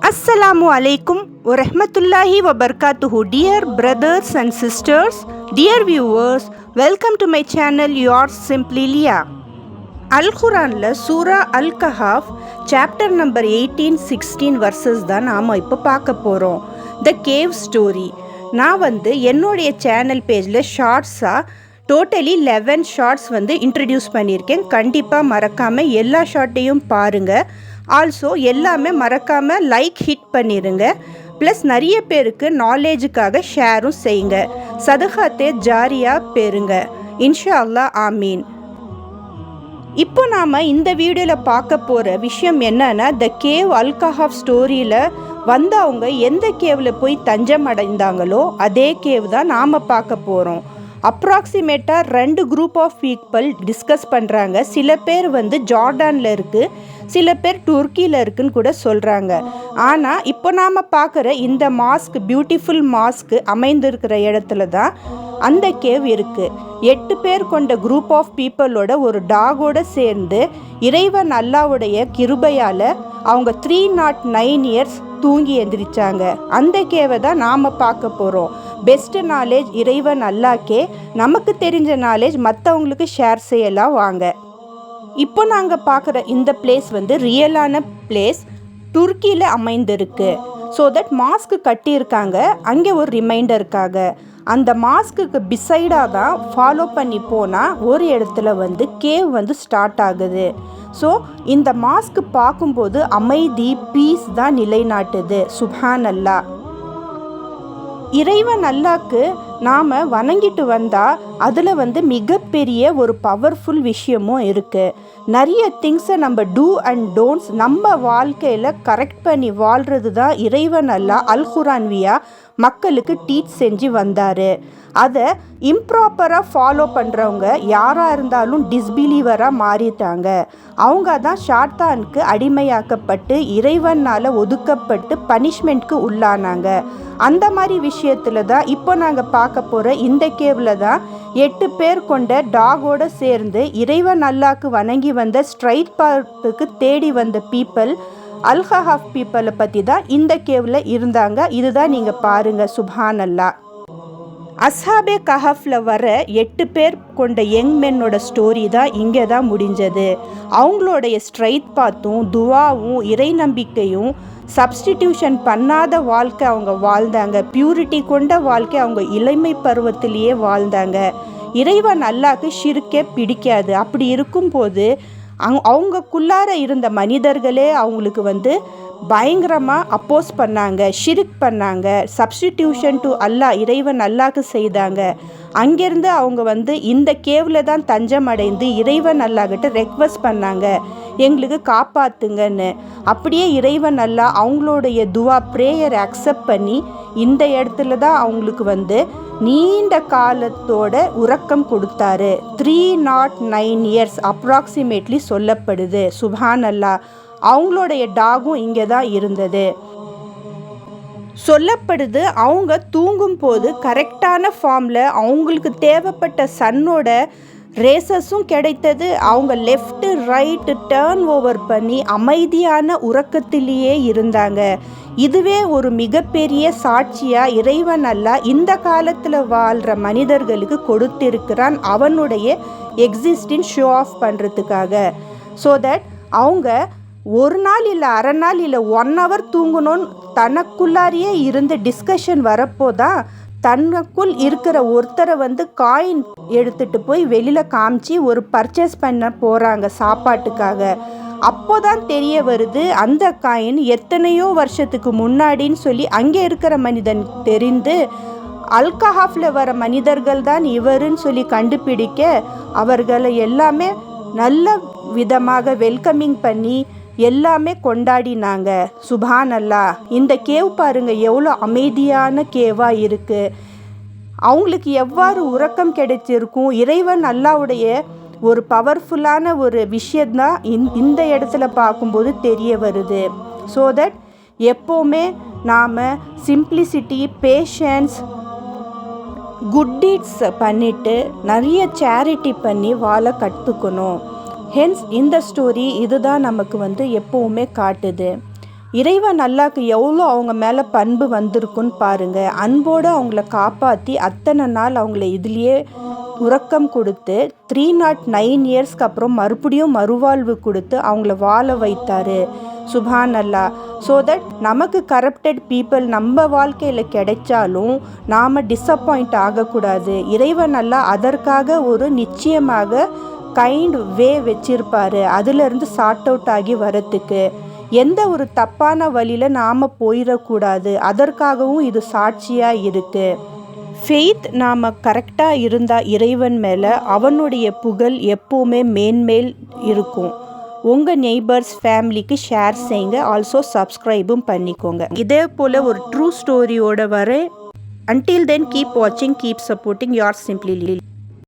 Assalamu alaikum wa rahmatullahi wa barakatuhu. Dear brothers and sisters, dear viewers, welcome to my channel yours simply Lia. Al-Quranல சூரா அல்-கஹாஃப் chapter number 18-16 verses தான் நாம் இப்போ பார்க்க போகிறோம். The cave story. நான் என்னுடைய சேனல் பேஜில் ஷார்ட்ஸாக டோட்டலி 11 ஷார்ட்ஸ் இன்ட்ரடியூஸ் பண்ணியிருக்கேன். கண்டிப்பாக மறக்காமல் எல்லா ஷார்ட்டையும் பாருங்கள். ஆல்சோ எல்லாமே மறக்காமல் லைக் ஹிட் பண்ணிடுங்க. ப்ளஸ் நிறைய பேருக்கு நாலேஜுக்காக ஷேரும் செய்யுங்க. சதகாத்தே ஜாரியாக பெறுங்க. இன்ஷா அல்லாஹ் ஆமீன். இப்போ நாம் இந்த வீடியோவில் பார்க்க போகிற விஷயம் என்னன்னா, த கேவ் அல்-கஹாஃப் ஸ்டோரியில் அவங்க எந்த கேவில் போய் தஞ்சம் அடைந்தாங்களோ அதே கேவ் தான் நாம் பார்க்க போகிறோம். அப்ராக்சிமேட்டாக 2 குரூப் ஆஃப் பீப்புள் டிஸ்கஸ் பண்ணுறாங்க. சில பேர் ஜார்டானில் இருக்குது, சில பேர் துருக்கியில் இருக்குன்னு கூட சொல்கிறாங்க. ஆனால் இப்போ நாம் பார்க்குற இந்த மாஸ்க், பியூட்டிஃபுல் மாஸ்க் அமைந்திருக்கிற இடத்துல தான் அந்த கேவ் இருக்குது. 8 பேர் கொண்ட குரூப் ஆஃப் பீப்புளோட ஒரு டாகோடு சேர்ந்து இறைவன் அல்லாவுடைய கிருபையால் அவங்க 309 இயர்ஸ் தூங்கி எந்திரிச்சாங்க. அந்த கேவை தான் நாம் பார்க்க போகிறோம். பெஸ்ட் நாலேஜ் இறைவன் அல்லாக்கே. நமக்கு தெரிஞ்ச நாலேஜ் மற்றவங்களுக்கு ஷேர் செய்யலாம் வாங்க. இப்போ நாங்கள் பார்க்குற இந்த பிளேஸ் ரியலான பிளேஸ், துருக்கியில் அமைந்திருக்கு. ஸோ தட் மாஸ்க்கு கட்டியிருக்காங்க அங்கே ஒரு ரிமைண்டருக்காக. அந்த மாஸ்க்கு பிசைடாக தான் ஃபாலோ பண்ணி போனால் ஒரு இடத்துல கேவ் ஸ்டார்ட் ஆகுது. ஸோ இந்த மாஸ்க்கு பார்க்கும்போது அமைதி, பீஸ் தான் நிலைநாட்டுது. சுப்ஹான் அல்லாஹ். இறைவன் அல்லாக்கு நாம் வணங்கிட்டு வந்தால் அதில் மிகப்பெரிய ஒரு பவர்ஃபுல் விஷயமும் இருக்குது. நிறைய திங்ஸை நம்ம டூ அண்ட் டோன்ட்ஸ் நம்ம வாழ்க்கையில் கரெக்ட் பண்ணி வாழ்கிறது தான் இறைவன் அல்லாஹ் அல்-குர்ஆன்வியா மக்களுக்கு டீச் செஞ்சு வந்தார். அதை இம்ப்ராப்பராக ஃபாலோ பண்ணுறவங்க யாராக இருந்தாலும் டிஸ்பிலீவராக மாறிட்டாங்க. அவங்க தான் ஷாத்தானுக்கு அடிமையாக்கப்பட்டு இறைவனால் ஒதுக்கப்பட்டு பனிஷ்மெண்ட்க்கு உள்ளானாங்க. அந்த மாதிரி விஷயத்தில் தான் இப்போ நாங்கள் பார்க்க போகிற இந்த கேவில் தான் 8 பேர் கொண்ட டாகோடு சேர்ந்து இறைவன் அல்லாக்கு வணங்கி வந்த ஸ்ட்ரைட் பார்த்துக்கு தேடி வந்த பீப்புள், அல்-கஹாஃப் பீப்புளை பற்றி தான் இந்த கேவில் இருந்தாங்க. இதுதான் நீங்கள் பாருங்கள். சுப்ஹான் அல்லாஹ். அஸ்ஹாபே கஹஃப்ல வர 8 பேர் கொண்ட யங் மென்னோட ஸ்டோரி தான் இங்கே தான் முடிஞ்சது. அவங்களுடைய ஸ்ட்ரைட் பாத்தும் துவாவும் இறை நம்பிக்கையும் சப்ஸ்டிடியூஷன் பண்ணாத வாழ்க்கை அவங்க வாழ்ந்தாங்க. பியூரிட்டி கொண்ட வாழ்க்கை அவங்க இளமை பருவத்திலேயே வாழ்ந்தாங்க. இறைவன் அல்லாஹ்க்கு ஷிர்க்கே பிடிக்காது. அப்படி இருக்கும்போது அவங்கக்குள்ளார இருந்த மனிதர்களே அவங்களுக்கு பயங்கரமாக அப்போஸ் பண்ணாங்க, ஷிர்க் பண்ணாங்க, சப்ஸ்டிடியூஷன் டு அல்லாஹ் இறைவன் அல்லாஹ்க்கு செய்தாங்க. அங்கேருந்து அவங்க இந்த கேவில் தான் தஞ்சம் அடைந்து இறைவன் அல்லாஹ்கிட்ட ரெக்வஸ்ட் பண்ணாங்க, எங்களுக்கு காப்பாற்றுங்கன்னு. அப்படியே இறைவன் அல்லாஹ் அவங்களுடைய துவா ப்ரேயர் அக்செப்ட் பண்ணி இந்த இடத்துல தான் அவங்களுக்கு நீண்ட காலத்தோட உறக்கம் கொடுத்தாரு. 309 இயர்ஸ் அப்ராக்சிமேட்லி சொல்லப்படுது. சுப்ஹான் அல்லாஹ். அவங்களுடைய டாகும் இங்கே தான் இருந்தது. சொல்லப்படுது அவங்க தூங்கும் போது கரெக்டான ஃபார்மில் அவங்களுக்கு தேவைப்பட்ட சன்னோட ரேசஸும் கிடைத்தது. அவங்க லெஃப்ட்டு ரைட்டு டேர்ன் ஓவர் பண்ணி அமைதியான உறக்கத்திலேயே இருந்தாங்க. இதுவே ஒரு மிகப்பெரிய சாட்சியாக இறைவன் அல்லாஹ் இந்த காலத்தில் வாழ்கிற மனிதர்களுக்கு கொடுத்திருக்கிறான், அவனுடைய எக்ஸிஸ்டின் ஷோ ஆஃப் பண்ணுறதுக்காக. ஸோ தட் அவங்க ஒரு நாள் இல்லை, அரை நாள் இல்லை, 1 hour தூங்கணும்னு தனக்குள்ளாரியே இருந்து டிஸ்கஷன் வரப்போதான் தனக்குள் இருக்கிற ஒருத்தரை காயின் எடுத்துகிட்டு போய் வெளியில் காமிச்சு ஒரு பர்ச்சேஸ் பண்ண போகிறாங்க சாப்பாட்டுக்காக. அப்போ தான் தெரிய வருது அந்த காயின் எத்தனையோ வருஷத்துக்கு முன்னாடின்னு சொல்லி அங்கே இருக்கிற மனிதன் தெரிந்து அல்-கஹாஃப்ல வர மனிதர்கள் தான் இவருன்னு சொல்லி கண்டுபிடிக்க அவர்களை எல்லாமே நல்ல விதமாக வெல்கமிங் பண்ணி எல்லாமே கொண்டாடினாங்க. சுப்ஹான் அல்லாஹ். இந்த கேவ் பாருங்கள் எவ்வளோ அமைதியான கேவாக இருக்குது. அவங்களுக்கு எவ்வாறு உறக்கம் கிடைச்சிருக்கும். இறைவன் அல்லாவுடைய ஒரு பவர்ஃபுல்லான ஒரு விஷயந்தான் இந்த இடத்துல பார்க்கும்போது தெரிய வருது. ஸோ தட் எப்போவுமே நாம் சிம்ப்ளிசிட்டி, பேஷன்ஸ், குட் டீட்ஸ் பண்ணிவிட்டு நிறைய சேரிட்டி பண்ணி வாழ கற்றுக்கணும். ஹென்ஸ் இந்த ஸ்டோரி இதுதான் நமக்கு எப்போவுமே காட்டுது. இறைவன் அல்லாஹ்க்கு எவ்வளோ அவங்க மேலே பண்பு வந்திருக்குன்னு பாருங்கள். அன்போடு அவங்கள காப்பாற்றி அத்தனை நாள் அவங்கள இதுலேயே உறக்கம் கொடுத்து 309 இயர்ஸ்க்கு அப்புறம் மறுபடியும் மறுவாழ்வு கொடுத்து அவங்கள வாழ வைத்தார். சுபான் அல்லா. ஸோ தட் நமக்கு கரப்டட் பீப்புள் நம்ம வாழ்க்கையில் கிடைச்சாலும் நாம் டிஸப்பாயிண்ட் ஆகக்கூடாது. இறைவன் அல்லா அதற்காக ஒரு நிச்சயமாக கைண்ட் வே வச்சிருப்பார், அதிலிருந்து சார்ட் அவுட் ஆகி வரத்துக்கு. எந்த ஒரு தப்பான வழியில் நாம் போயிடக்கூடாது, அதற்காகவும் இது சாட்சியாக இருக்குது. ஃபெய்த் நாம் கரெக்டாக இருந்தால் இறைவன் மேலே அவனுடைய புகழ் எப்போவுமே மேன்மேல் இருக்கும். உங்கள் நெய்பர்ஸ் ஃபேமிலிக்கு ஷேர் செய்யுங்க. ஆல்சோ சப்ஸ்கிரைபும் பண்ணிக்கோங்க. இதே போல் ஒரு ட்ரூ ஸ்டோரியோட வரேன். Until then, keep watching, keep supporting. Yours simply Lily.